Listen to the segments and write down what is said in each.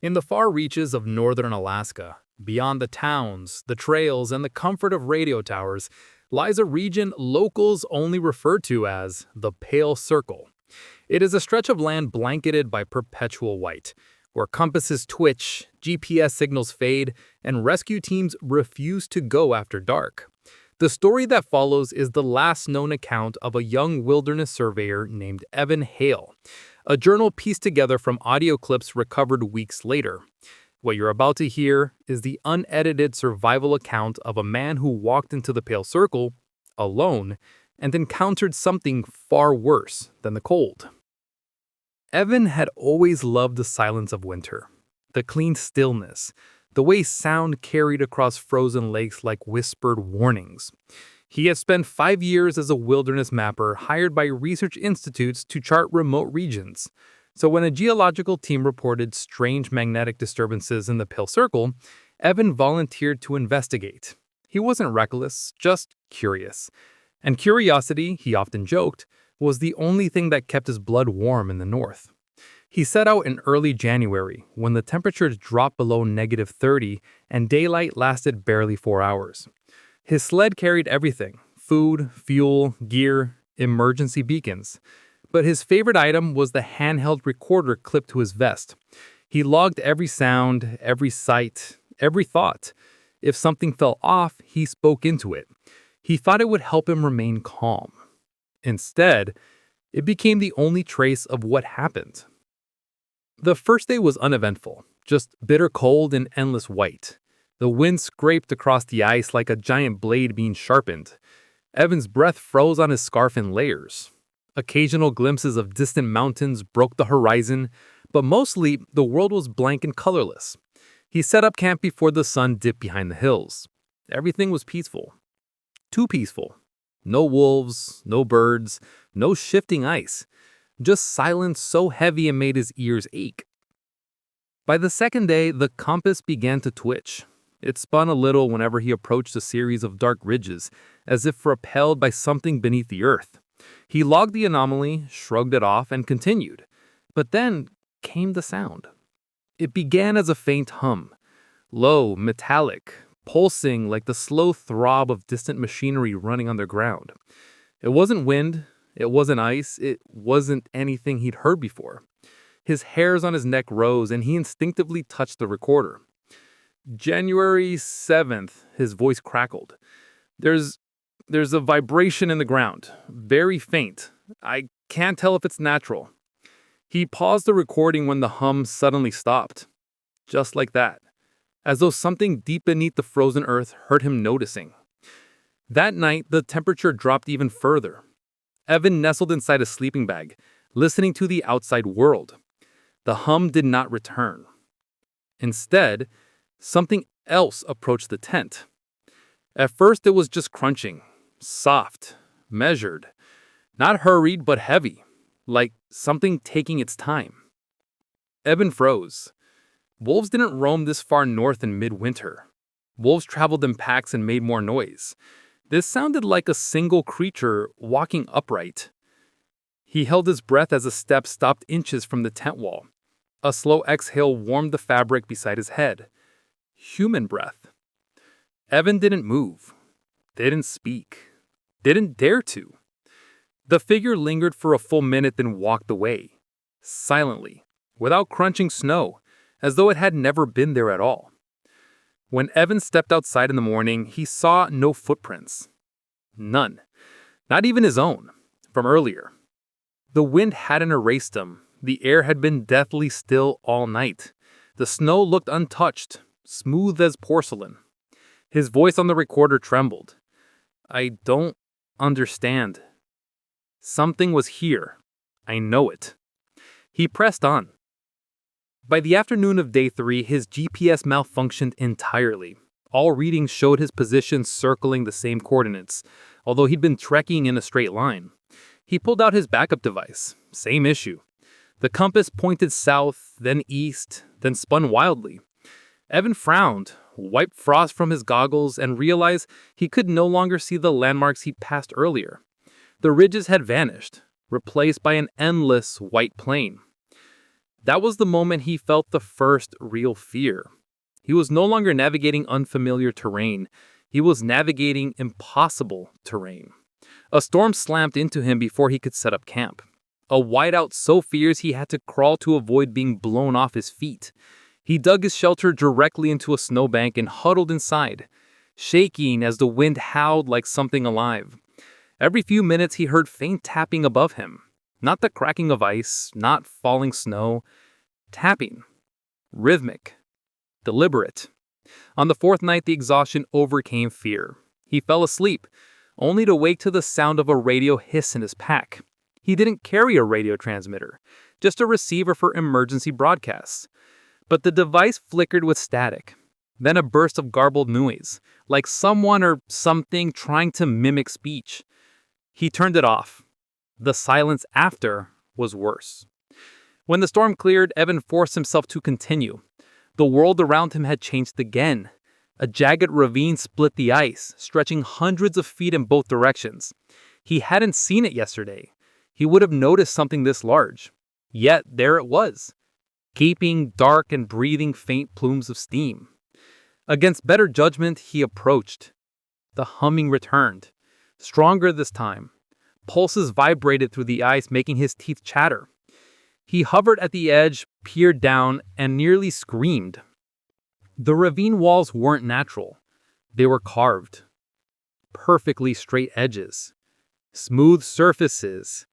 In the far reaches of northern Alaska, beyond the towns, the trails, and the comfort of radio towers, lies a region locals only refer to as the Pale Circle. It is a stretch of land blanketed by perpetual white, where compasses twitch, GPS signals fade, and rescue teams refuse to go after dark. The story that follows is the last known account of a young wilderness surveyor named Evan Hale, a journal pieced together from audio clips recovered weeks later. What you're about to hear is the unedited survival account of a man who walked into the Pale Circle alone and encountered something far worse than the cold. Evan had always loved the silence of winter, the clean stillness, the way sound carried across frozen lakes like whispered warnings. He had spent 5 years as a wilderness mapper hired by research institutes to chart remote regions. So when a geological team reported strange magnetic disturbances in the Pale Circle, Evan volunteered to investigate. He wasn't reckless, just curious. And curiosity, he often joked, was the only thing that kept his blood warm in the north. He set out in early January, when the temperatures dropped below -30 and daylight lasted barely 4 hours. His sled carried everything: food, fuel, gear, emergency beacons. But his favorite item was the handheld recorder clipped to his vest. He logged every sound, every sight, every thought. If something fell off, he spoke into it. He thought it would help him remain calm. Instead, it became the only trace of what happened. The first day was uneventful, just bitter cold and endless white. The wind scraped across the ice like a giant blade being sharpened. Evan's breath froze on his scarf in layers. Occasional glimpses of distant mountains broke the horizon, but mostly the world was blank and colorless. He set up camp before the sun dipped behind the hills. Everything was peaceful. Too peaceful. No wolves, no birds, no shifting ice. Just silence so heavy it made his ears ache. By the second day, the compass began to twitch. It spun a little whenever he approached a series of dark ridges, as if repelled by something beneath the earth. He logged the anomaly, shrugged it off, and continued. But then came the sound. It began as a faint hum, low, metallic, pulsing like the slow throb of distant machinery running underground. It wasn't wind, it wasn't ice, it wasn't anything he'd heard before. His hairs on his neck rose, and he instinctively touched the recorder. January 7th, his voice crackled. There's a vibration in the ground, very faint. I can't tell if it's natural. He paused the recording when the hum suddenly stopped. Just like that, as though something deep beneath the frozen earth hurt him noticing. That night, the temperature dropped even further. Evan nestled inside a sleeping bag, listening to the outside world. The hum did not return. Instead, something else approached the tent. At first, it was just crunching, soft, measured, not hurried but heavy, like something taking its time. Evan froze. Wolves didn't roam this far north in midwinter. Wolves traveled in packs and made more noise. This sounded like a single creature walking upright. He held his breath as a step stopped inches from the tent wall. A slow exhale warmed the fabric beside his head. Human breath. Evan didn't move, didn't speak, didn't dare to. The figure lingered for a full minute, then walked away, silently, without crunching snow, as though it had never been there at all. When Evan stepped outside in the morning, he saw no footprints. None. Not even his own, from earlier. The wind hadn't erased them. The air had been deathly still all night. The snow looked untouched, smooth as porcelain. His voice on the recorder trembled. I don't understand. Something was here. I know it. He pressed on. By the afternoon of day 3, his GPS malfunctioned entirely. All readings showed his position circling the same coordinates, although he'd been trekking in a straight line. He pulled out his backup device. Same issue. The compass pointed south, then east, then spun wildly. Evan frowned, wiped frost from his goggles, and realized he could no longer see the landmarks he'd passed earlier. The ridges had vanished, replaced by an endless white plain. That was the moment he felt the first real fear. He was no longer navigating unfamiliar terrain. He was navigating impossible terrain. A storm slammed into him before he could set up camp. A whiteout so fierce he had to crawl to avoid being blown off his feet. He dug his shelter directly into a snowbank and huddled inside, shaking as the wind howled like something alive. Every few minutes he heard faint tapping above him. Not the cracking of ice, not falling snow. Tapping. Rhythmic. Deliberate. On the fourth night, the exhaustion overcame fear. He fell asleep, only to wake to the sound of a radio hiss in his pack. He didn't carry a radio transmitter, just a receiver for emergency broadcasts. But the device flickered with static. Then a burst of garbled noise, like someone or something trying to mimic speech. He turned it off. The silence after was worse. When the storm cleared, Evan forced himself to continue. The world around him had changed again. A jagged ravine split the ice, stretching hundreds of feet in both directions. He hadn't seen it yesterday. He would have noticed something this large. Yet there it was, gaping, dark, and breathing faint plumes of steam. Against better judgment, he approached. The humming returned, stronger this time. Pulses vibrated through the ice, making his teeth chatter. He hovered at the edge, peered down, and nearly screamed. The ravine walls weren't natural. They were carved. Perfectly straight edges. Smooth surfaces.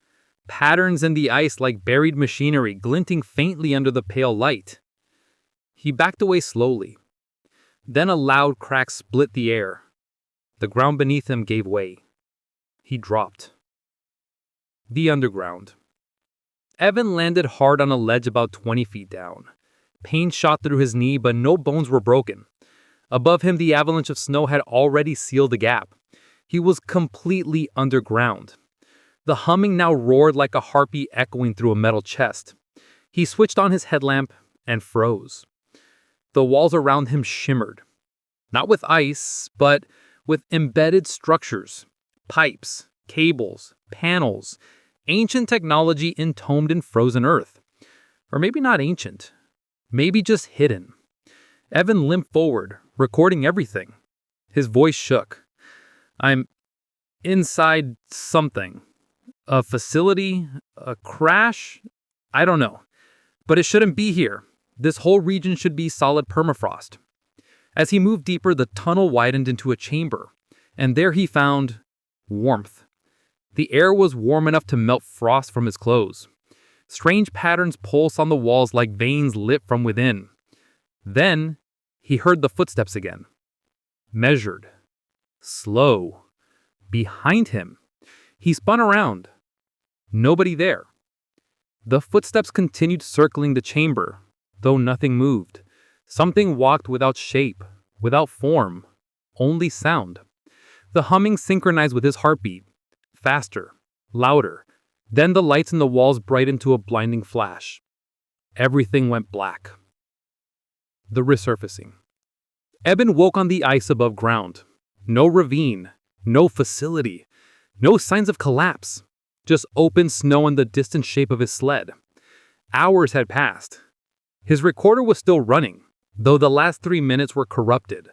Patterns in the ice like buried machinery glinting faintly under the pale light. He backed away slowly. Then a loud crack split the air. The ground beneath him gave way. He dropped. The underground. Evan landed hard on a ledge about 20 feet down. Pain shot through his knee, but no bones were broken. Above him, the avalanche of snow had already sealed the gap. He was completely underground. The humming now roared like a harpy echoing through a metal chest. He switched on his headlamp and froze. The walls around him shimmered. Not with ice, but with embedded structures. Pipes, cables, panels, ancient technology entombed in frozen earth. Or maybe not ancient. Maybe just hidden. Evan limped forward, recording everything. His voice shook. I'm inside something. A facility? A crash? I don't know. But it shouldn't be here. This whole region should be solid permafrost. As he moved deeper, the tunnel widened into a chamber. And there he found warmth. The air was warm enough to melt frost from his clothes. Strange patterns pulsed on the walls like veins lit from within. Then, he heard the footsteps again. Measured. Slow. Behind him. He spun around. Nobody there. The footsteps continued circling the chamber, though nothing moved. Something walked without shape, without form, only sound. The humming synchronized with his heartbeat. Faster, louder. Then the lights in the walls brightened to a blinding flash. Everything went black. The resurfacing. Evan woke on the ice above ground. No ravine, no facility, no signs of collapse. Just open snow and the distant shape of his sled. Hours had passed. His recorder was still running, though the last 3 minutes were corrupted.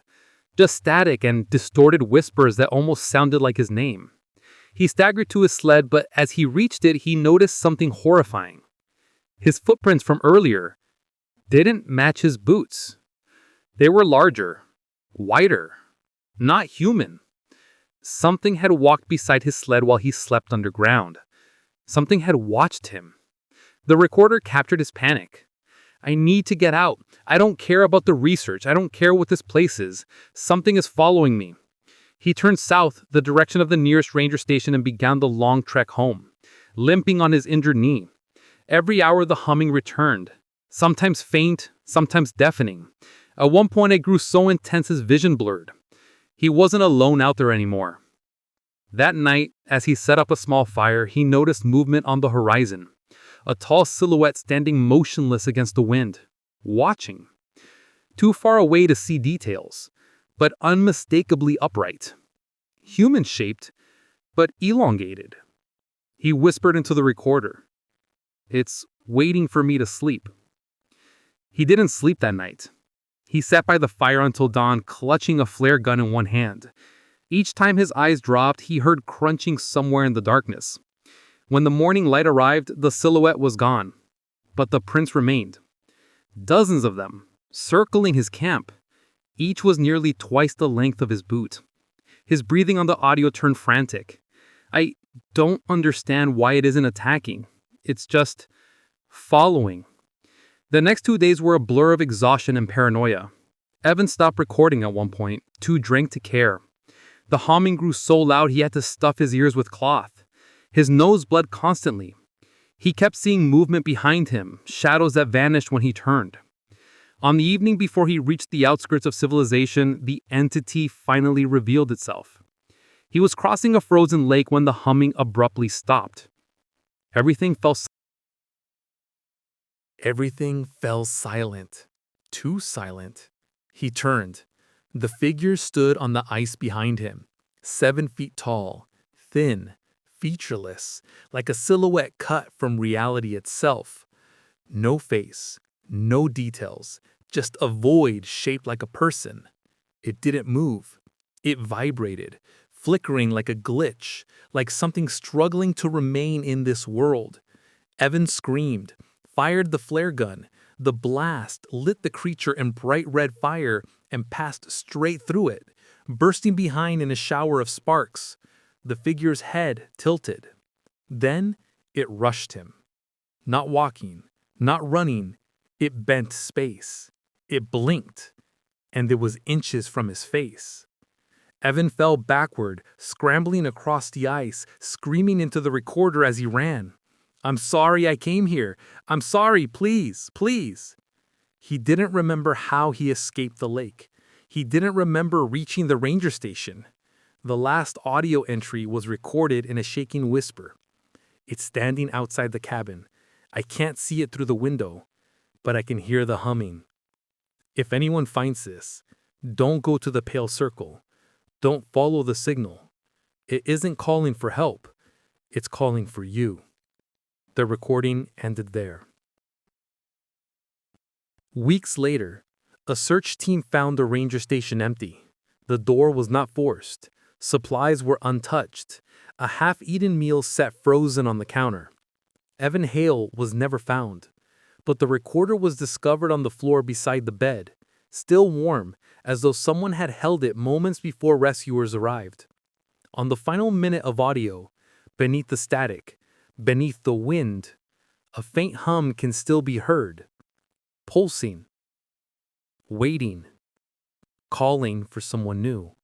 Just static and distorted whispers that almost sounded like his name. He staggered to his sled, but as he reached it, he noticed something horrifying. His footprints from earlier didn't match his boots. They were larger, wider, not human. Something had walked beside his sled while he slept underground. Something had watched him. The recorder captured his panic. I need to get out. I don't care about the research. I don't care what this place is. Something is following me. He turned south, the direction of the nearest ranger station, and began the long trek home, limping on his injured knee. Every hour the humming returned, sometimes faint, sometimes deafening. At one point it grew so intense his vision blurred. He wasn't alone out there anymore. That night, as he set up a small fire, he noticed movement on the horizon. A tall silhouette standing motionless against the wind, watching. Too far away to see details, but unmistakably upright. Human-shaped, but elongated. He whispered into the recorder. It's waiting for me to sleep. He didn't sleep that night. He sat by the fire until dawn, clutching a flare gun in one hand. Each time his eyes dropped, he heard crunching somewhere in the darkness. When the morning light arrived, the silhouette was gone, but the prints remained. Dozens of them, circling his camp. Each was nearly twice the length of his boot. His breathing on the audio turned frantic. I don't understand why it isn't attacking. It's just following. The next 2 days were a blur of exhaustion and paranoia. Evan stopped recording at one point, too drained to care. The humming grew so loud he had to stuff his ears with cloth. His nose bled constantly. He kept seeing movement behind him, shadows that vanished when he turned. On the evening before he reached the outskirts of civilization, the entity finally revealed itself. He was crossing a frozen lake when the humming abruptly stopped. Everything fell silent. Too silent. He turned. The figure stood on the ice behind him, 7 feet tall, thin, featureless, like a silhouette cut from reality itself. No face, no details, just a void shaped like a person. It didn't move. It vibrated, flickering like a glitch, like something struggling to remain in this world. Evan screamed, fired the flare gun. The blast lit the creature in bright red fire and passed straight through it, bursting behind in a shower of sparks. The figure's head tilted. Then it rushed him. Not walking, not running, it bent space. It blinked, and it was inches from his face. Evan fell backward, scrambling across the ice, screaming into the recorder as he ran. "I'm sorry I came here. I'm sorry, please, please." He didn't remember how he escaped the lake. He didn't remember reaching the ranger station. The last audio entry was recorded in a shaking whisper. "It's standing outside the cabin. I can't see it through the window, but I can hear the humming. If anyone finds this, don't go to the pale circle. Don't follow the signal. It isn't calling for help. It's calling for you." The recording ended there. Weeks later, a search team found the ranger station empty. The door was not forced. Supplies were untouched. A half-eaten meal sat frozen on the counter. Evan Hale was never found, but the recorder was discovered on the floor beside the bed, still warm, as though someone had held it moments before rescuers arrived. On the final minute of audio, beneath the static, beneath the wind, a faint hum can still be heard, pulsing, waiting, calling for someone new.